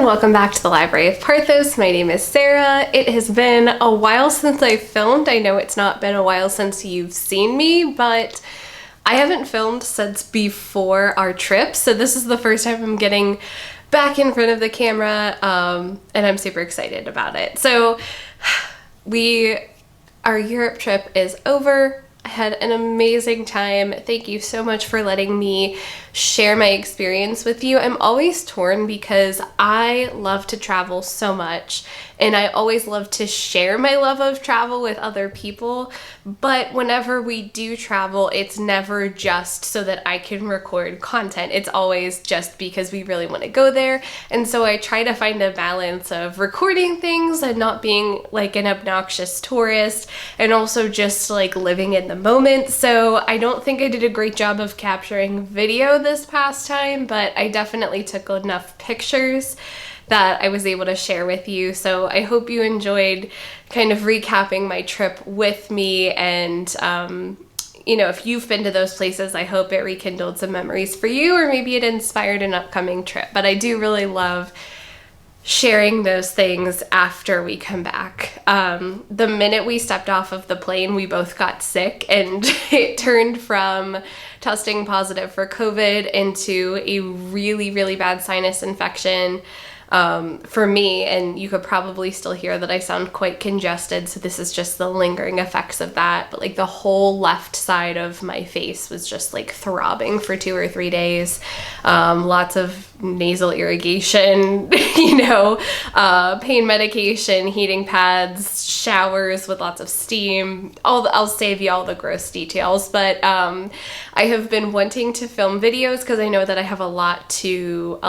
welcome back to the Library of Parthos. My name is Sarah. It has been a while since I filmed. I know it's not been a while since you've seen me, but I haven't filmed since before our trip, so this is the first time I'm getting back in front of the camera, and I'm super excited about it. So our Europe trip is over. I had an amazing time. Thank you so much for letting me share my experience with you. I'm always torn because I love to travel so much and I always love to share my love of travel with other people, but whenever we do travel, it's never just so that I can record content. It's always just because we really want to go there, and so I try to find a balance of recording things and not being like an obnoxious tourist, and also just like living in the moment. So I don't think I did a great job of capturing video this past time, but I definitely took enough pictures that I was able to share with you. So I hope you enjoyed kind of recapping my trip with me, and you know, if you've been to those places, I hope it rekindled some memories for you, or maybe it inspired an upcoming trip. But I do really love sharing those things after we come back. The minute we stepped off of the plane, we both got sick, and it turned from testing positive for COVID into a really, really bad sinus infection for me, and you could probably still hear that I sound quite congested, so this is just the lingering effects of that. But like the whole left side of my face was just like throbbing for 2 or 3 days. Lots of nasal irrigation, you know, pain medication, heating pads, showers with lots of steam. I'll save you all the gross details, but I have been wanting to film videos because I know that I have a lot to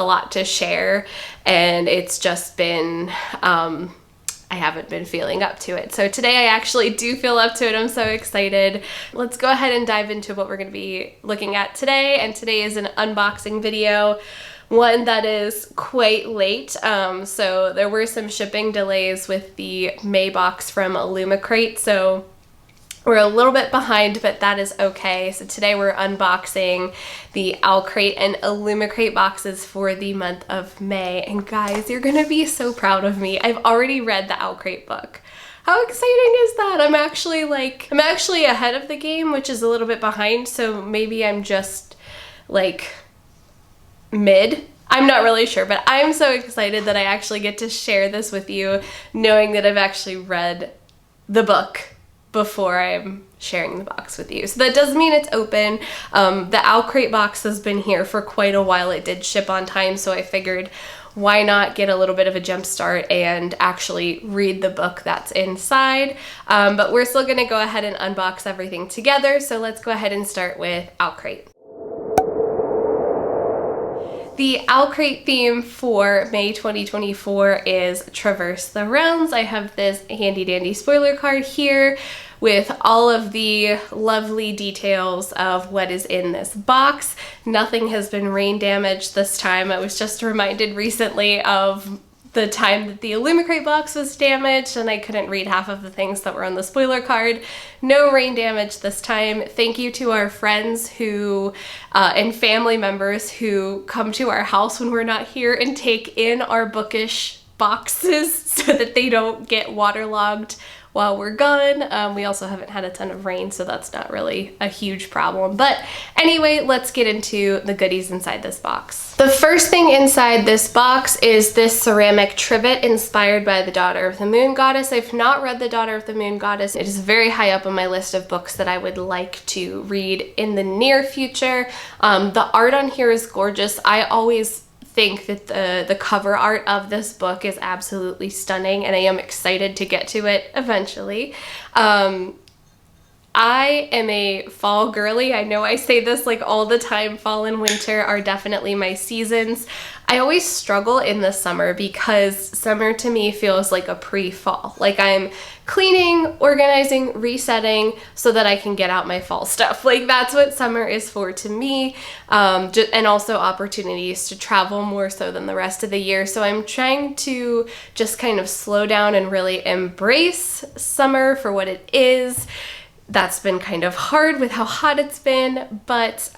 share, and it's just been I haven't been feeling up to it. So today I actually do feel up to it. I'm so excited. Let's go ahead and dive into what we're going to be looking at today. And today is an unboxing video, one that is quite late. So there were some shipping delays with the May box from Illumicrate, so we're a little bit behind, but that is okay. So today we're unboxing the Owlcrate and Illumicrate boxes for the month of May. And guys, you're gonna be so proud of me. I've already read the Owlcrate book. How exciting is that? I'm actually ahead of the game, which is a little bit behind, so maybe I'm just like mid. I'm not really sure, but I'm so excited that I actually get to share this with you, knowing that I've actually read the book before I'm sharing the box with you. So that does mean it's open. The Owlcrate box has been here for quite a while. It did ship on time, so I figured why not get a little bit of a jump start and actually read the book that's inside. But we're still gonna go ahead and unbox everything together, so let's go ahead and start with Owlcrate. The Owlcrate theme for May 2024 is Traverse the Realms. I have this handy dandy spoiler card here with all of the lovely details of what is in this box. Nothing has been rain damaged this time. I was just reminded recently of the time that the Illumicrate box was damaged and I couldn't read half of the things that were on the spoiler card. No rain damage this time. Thank you to our friends who and family members who come to our house when we're not here and take in our bookish boxes so that they don't get waterlogged while we're gone. We also haven't had a ton of rain, so that's not really a huge problem. But anyway, let's get into the goodies inside this box. The first thing inside this box is this ceramic trivet inspired by the Daughter of the Moon Goddess. I've not read the Daughter of the Moon Goddess. It is very high up on my list of books that I would like to read in the near future. The art on here is gorgeous. I always think that the cover art of this book is absolutely stunning, and I am excited to get to it eventually. I am a fall girly. I know I say this like all the time. Fall and winter are definitely my seasons. I always struggle in the summer because summer to me feels like a pre-fall. Like I'm cleaning, organizing, resetting so that I can get out my fall stuff. Like that's what summer is for to me. And also opportunities to travel more so than the rest of the year. So I'm trying to just kind of slow down and really embrace summer for what it is. That's been kind of hard with how hot it's been, but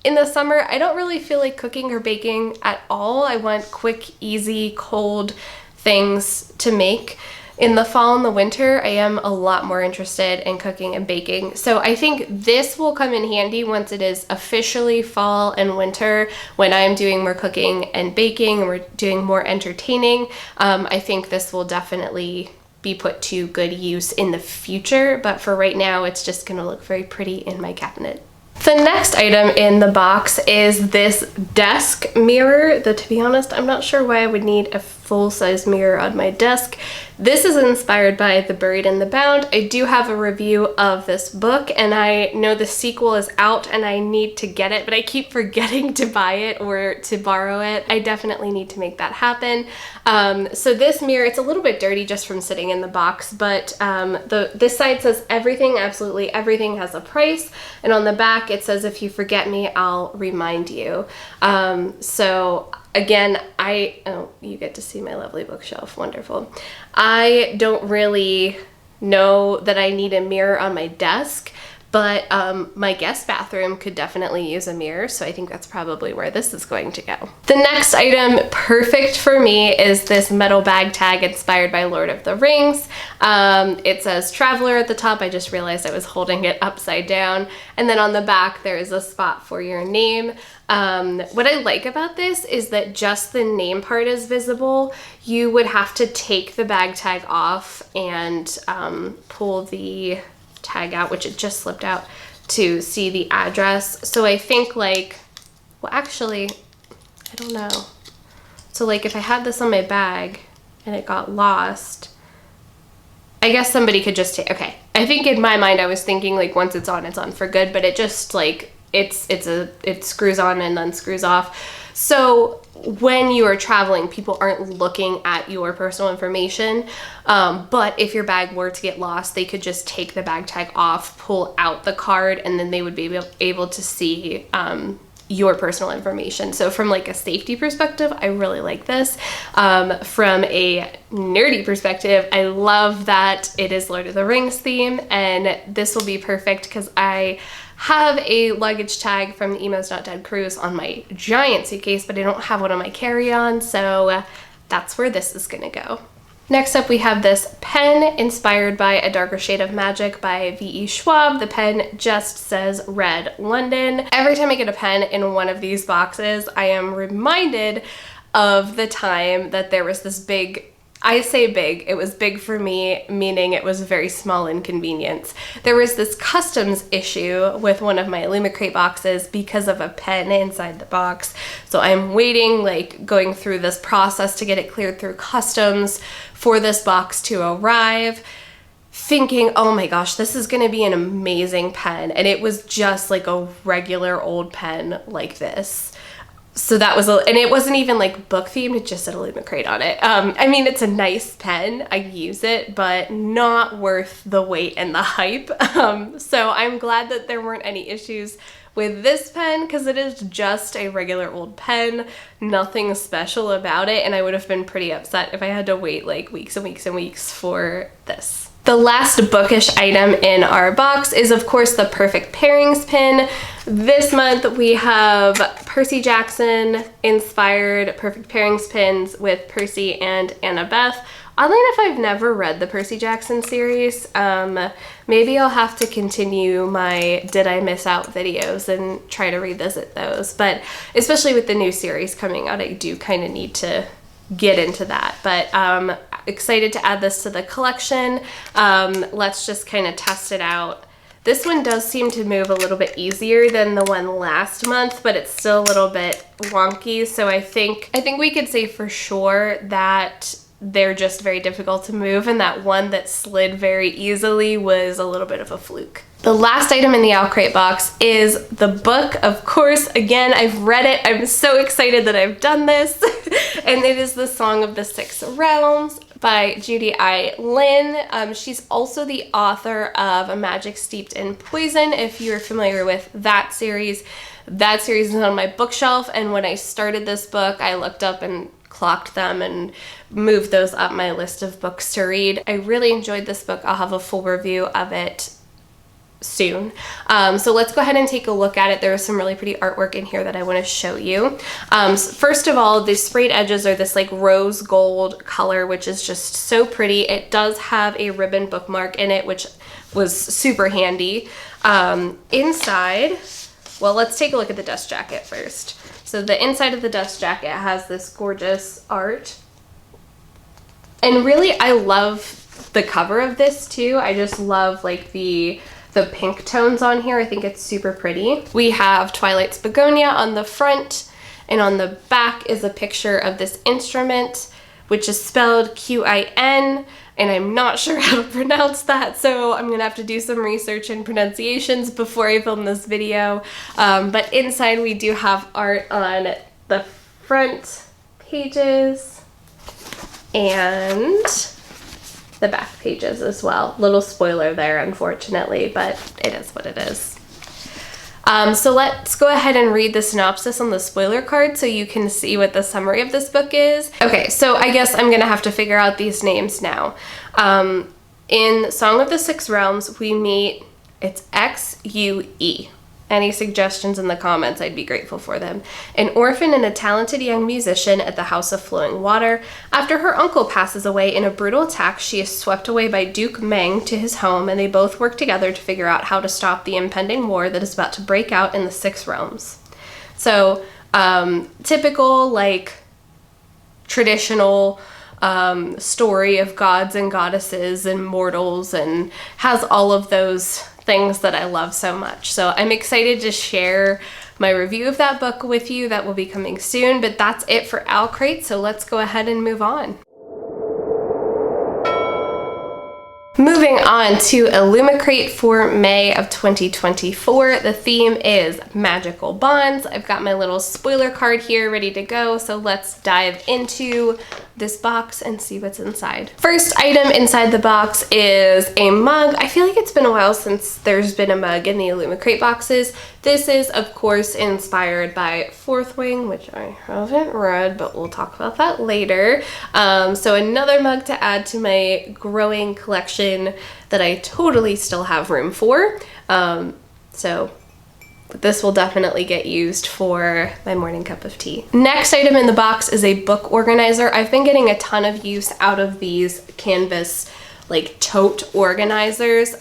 in the summer, I don't really feel like cooking or baking at all. I want quick, easy, cold things to make. In the fall and the winter, I am a lot more interested in cooking and baking. So I think this will come in handy once it is officially fall and winter, when I'm doing more cooking and baking and we're doing more entertaining. I think this will definitely be put to good use in the future, but for right now, it's just gonna look very pretty in my cabinet. The next item in the box is this desk mirror, though to be honest, I'm not sure why I would need a full-size mirror on my desk. This is inspired by The Buried and the Bound. I do have a review of this book, and I know the sequel is out and I need to get it, but I keep forgetting to buy it or to borrow it. I definitely need to make that happen. So this mirror, it's a little bit dirty just from sitting in the box, but this side says everything, absolutely everything has a price, and on the back it says, if you forget me, I'll remind you. So again, oh, you get to see my lovely bookshelf, wonderful. I don't really know that I need a mirror on my desk, but my guest bathroom could definitely use a mirror, so I think that's probably where this is going to go. The next item, perfect for me, is this metal bag tag inspired by Lord of the Rings. It says Traveler at the top. I just realized I was holding it upside down. And then on the back, there is a spot for your name. What I like about this is that just the name part is visible. You would have to take the bag tag off and pull the tag out, which it just slipped out, to see the address. So I think like, well, actually, I don't know. So like if I had this on my bag and it got lost, I guess somebody could just take, okay. I think in my mind I was thinking like once it's on for good, but it just like, it screws on and unscrews off. So when you are traveling, people aren't looking at your personal information, but if your bag were to get lost, they could just take the bag tag off, pull out the card, and then they would be able to see your personal information. So from like a safety perspective, I really like this. From a nerdy perspective, I love that it is Lord of the Rings theme, and this will be perfect because I have a luggage tag from the Emo's Not Dead cruise on my giant suitcase, but I don't have one on my carry-on, so that's where this is gonna go. Next up, we have this pen inspired by A Darker Shade of Magic by V.E. Schwab. The pen just says Red London. Every time I get a pen in one of these boxes, I am reminded of the time that there was this big, I say big, it was big for me, meaning it was a very small inconvenience. There was this customs issue with one of my Illumicrate boxes because of a pen inside the box. So I'm waiting, like going through this process to get it cleared through customs for this box to arrive, thinking, oh my gosh, this is gonna be an amazing pen. And it was just like a regular old pen like this. So that was, and it wasn't even like book themed, it just said Illumicrate on it. I mean, it's a nice pen, I use it, but not worth the wait and the hype. So I'm glad that there weren't any issues with this pen because it is just a regular old pen, nothing special about it, and I would have been pretty upset if I had to wait like weeks and weeks and weeks for this. The last bookish item in our box is, of course, the Perfect Pairings pin. This month we have Percy Jackson inspired Perfect Pairings pins with Percy and Annabeth. Oddly enough, I've never read the Percy Jackson series. Maybe I'll have to continue my Did I Miss Out videos and try to revisit those. But especially with the new series coming out, I do kind of need to get into that. But excited to add this to the collection. Let's just kind of test it out. This one does seem to move a little bit easier than the one last month, but it's still a little bit wonky. So I think we could say for sure that they're just very difficult to move, and that one that slid very easily was a little bit of a fluke. The last item in the Owlcrate box is the book. Of course, again, I've read it. I'm so excited that I've done this. And it is The Song of the Six Realms by Judy I. Lin. She's also the author of A Magic Steeped in Poison, if you're familiar with that series. That series is on my bookshelf, and when I started this book, I looked up and clocked them and moved those up my list of books to read. I really enjoyed this book. I'll have a full review of it soon. So let's go ahead and take a look at it. There is some really pretty artwork in here that I want to show you. First of all, the sprayed edges are this like rose gold color, which is just so pretty. It does have a ribbon bookmark in it, which was super handy. Inside, well, let's take a look at the dust jacket first. So the inside of the dust jacket has this gorgeous art. And really, I love the cover of this too. I just love like the pink tones on here. I think it's super pretty. We have Twilight's begonia on the front, and on the back is a picture of this instrument, which is spelled Q-I-N, and I'm not sure how to pronounce that, so I'm gonna have to do some research and pronunciations before I film this video. But inside we do have art on the front pages and the back pages as well. Little spoiler there, unfortunately, but it is what it is. So let's go ahead and read the synopsis on the spoiler card so you can see what the summary of this book is. Okay, so I guess I'm gonna have to figure out these names now. In Song of the Six Realms, we meet, it's X-U-E. Any suggestions in the comments, I'd be grateful for them. An orphan and a talented young musician at the House of Flowing Water. After her uncle passes away in a brutal attack, she is swept away by Duke Meng to his home, and they both work together to figure out how to stop the impending war that is about to break out in the Six Realms. So, typical, like, traditional story of gods and goddesses and mortals, and has all of those things that I love so much. So I'm excited to share my review of that book with you. That will be coming soon, but that's it for Owlcrate, so let's go ahead and move on. Moving on to Illumicrate for May of 2024. The theme is magical bonds. I've got my little spoiler card here ready to go, so let's dive into this box and see what's inside. First item inside the box is a mug. I feel like it's been a while since there's been a mug in the Illumicrate boxes. This is, of course, inspired by Fourth Wing, which I haven't read, but we'll talk about that later. So another mug to add to my growing collection that I totally still have room for. So this will definitely get used for my morning cup of tea. Next item in the box is a book organizer. I've been getting a ton of use out of these canvas like tote organizers.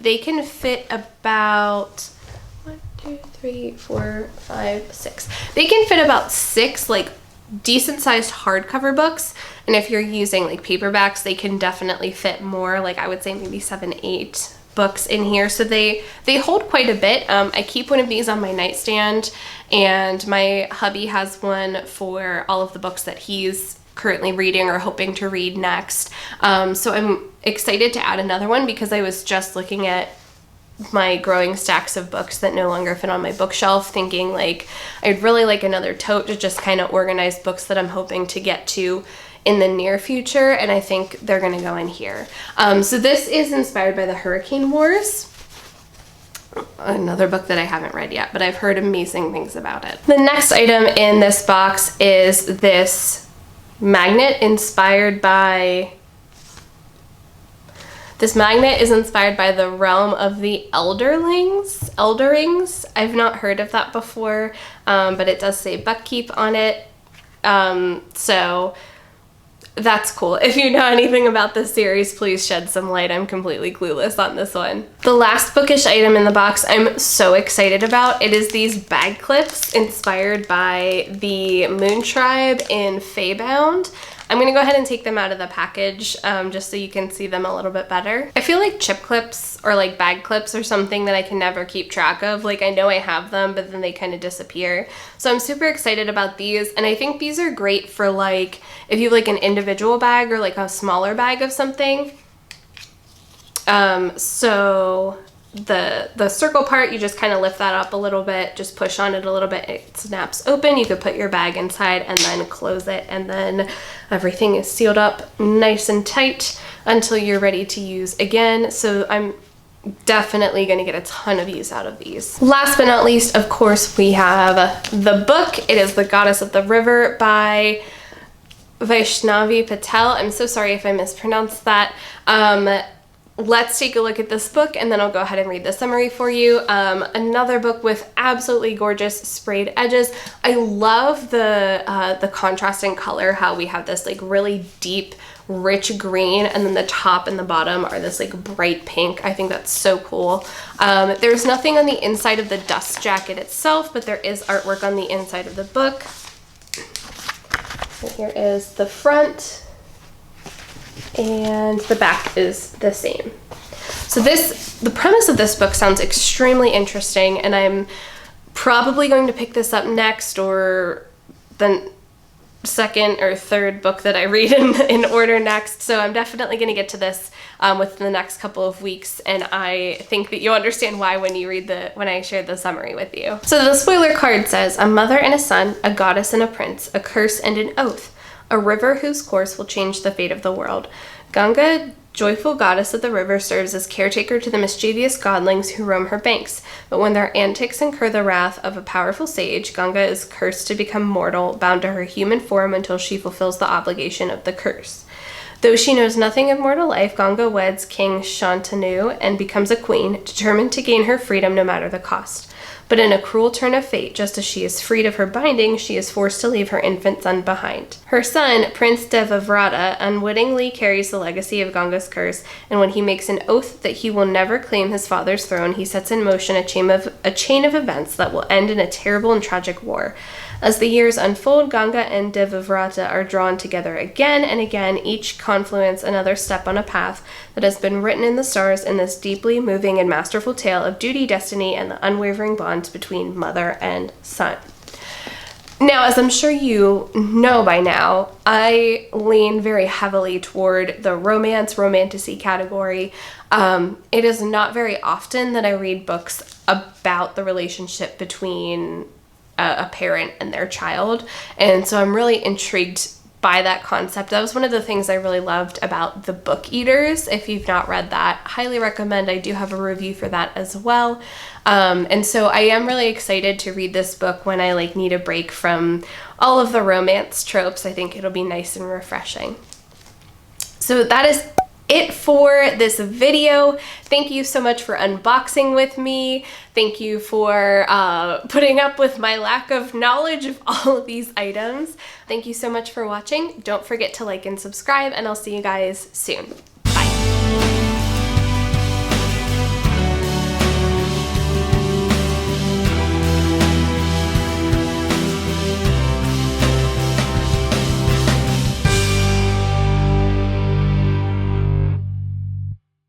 They can fit about 1, 2, 3, 4, 5, 6. They can fit about 6 like decent sized hardcover books, and if you're using like paperbacks, they can definitely fit more, like I would say maybe 7, 8 books in here. So they hold quite a bit. I keep one of these on my nightstand, and my hubby has one for all of the books that he's currently reading or hoping to read next. So I'm excited to add another one because I was just looking at my growing stacks of books that no longer fit on my bookshelf, thinking like I'd really like another tote to just kind of organize books that I'm hoping to get to in the near future, and I think they're gonna go in here. So this is inspired by the Hurricane Wars, another book that I haven't read yet, but I've heard amazing things about it. The next item in this box is this magnet inspired by This magnet is inspired by the realm of the Elderlings. I've not heard of that before, but it does say Buckkeep on it. So that's cool. If you know anything about this series, please shed some light. I'm completely clueless on this one. The last bookish item in the box I'm so excited about. It is these bag clips inspired by the Moon Tribe in Faebound. I'm gonna go ahead and take them out of the package just so you can see them a little bit better. I feel like chip clips or like bag clips are something that I can never keep track of. Like I know I have them, but then they kind of disappear. So I'm super excited about these, and I think these are great for like if you have like an individual bag or like a smaller bag of something. So the circle part, you just kind of lift that up a little bit, just push on it a little bit, it snaps open. You could put your bag inside and then close it, and then everything is sealed up nice and tight until you're ready to use again. So I'm definitely going to get a ton of use out of these. Last but not least, of course, we have the book. It is The Goddess of the River by Vaishnavi Patel. I'm so sorry if I mispronounced that. let's take a look at this book and then I'll go ahead and read the summary for you. Another book with absolutely gorgeous sprayed edges. I love the contrasting color, how we have this like really deep, rich green, and then the top and the bottom are this like bright pink. I think that's so cool. There's nothing on the inside of the dust jacket itself, but there is artwork on the inside of the book. And here is the front. And the back is the same. So the premise of this book sounds extremely interesting, and I'm probably going to pick this up next, or the second or third book that I read in order next. So I'm definitely going to get to this within the next couple of weeks, and I think that you'll understand why when I share the summary with you. So the spoiler card says, a mother and a son, a goddess and a prince, a curse and an oath. A river whose course will change the fate of the world. Ganga, joyful goddess of the river, serves as caretaker to the mischievous godlings who roam her banks. But when their antics incur the wrath of a powerful sage, Ganga is cursed to become mortal, bound to her human form until she fulfills the obligation of the curse. Though she knows nothing of mortal life, Ganga weds King Shantanu and becomes a queen, determined to gain her freedom no matter the cost. But in a cruel turn of fate, just as she is freed of her binding, she is forced to leave her infant son behind. Her son, Prince Devavrata, unwittingly carries the legacy of Ganga's curse, and when he makes an oath that he will never claim his father's throne, he sets in motion a chain of events that will end in a terrible and tragic war. As the years unfold, Ganga and Devavrata are drawn together again and again, each confluence another step on a path that has been written in the stars in this deeply moving and masterful tale of duty, destiny, and the unwavering bonds between mother and son. Now, as I'm sure you know by now, I lean very heavily toward the romantasy category. It is not very often that I read books about the relationship between a parent and their child, and so I'm really intrigued by that concept. That was one of the things I really loved about The Book Eaters. If you've not read that, highly recommend. I do have a review for that as well. And so I am really excited to read this book when I need a break from all of the romance tropes. I think it'll be nice and refreshing. So that is it for this video. Thank you so much for unboxing with me. Thank you for putting up with my lack of knowledge of all of these items. Thank you so much for watching. Don't forget to like and subscribe, and I'll see you guys soon.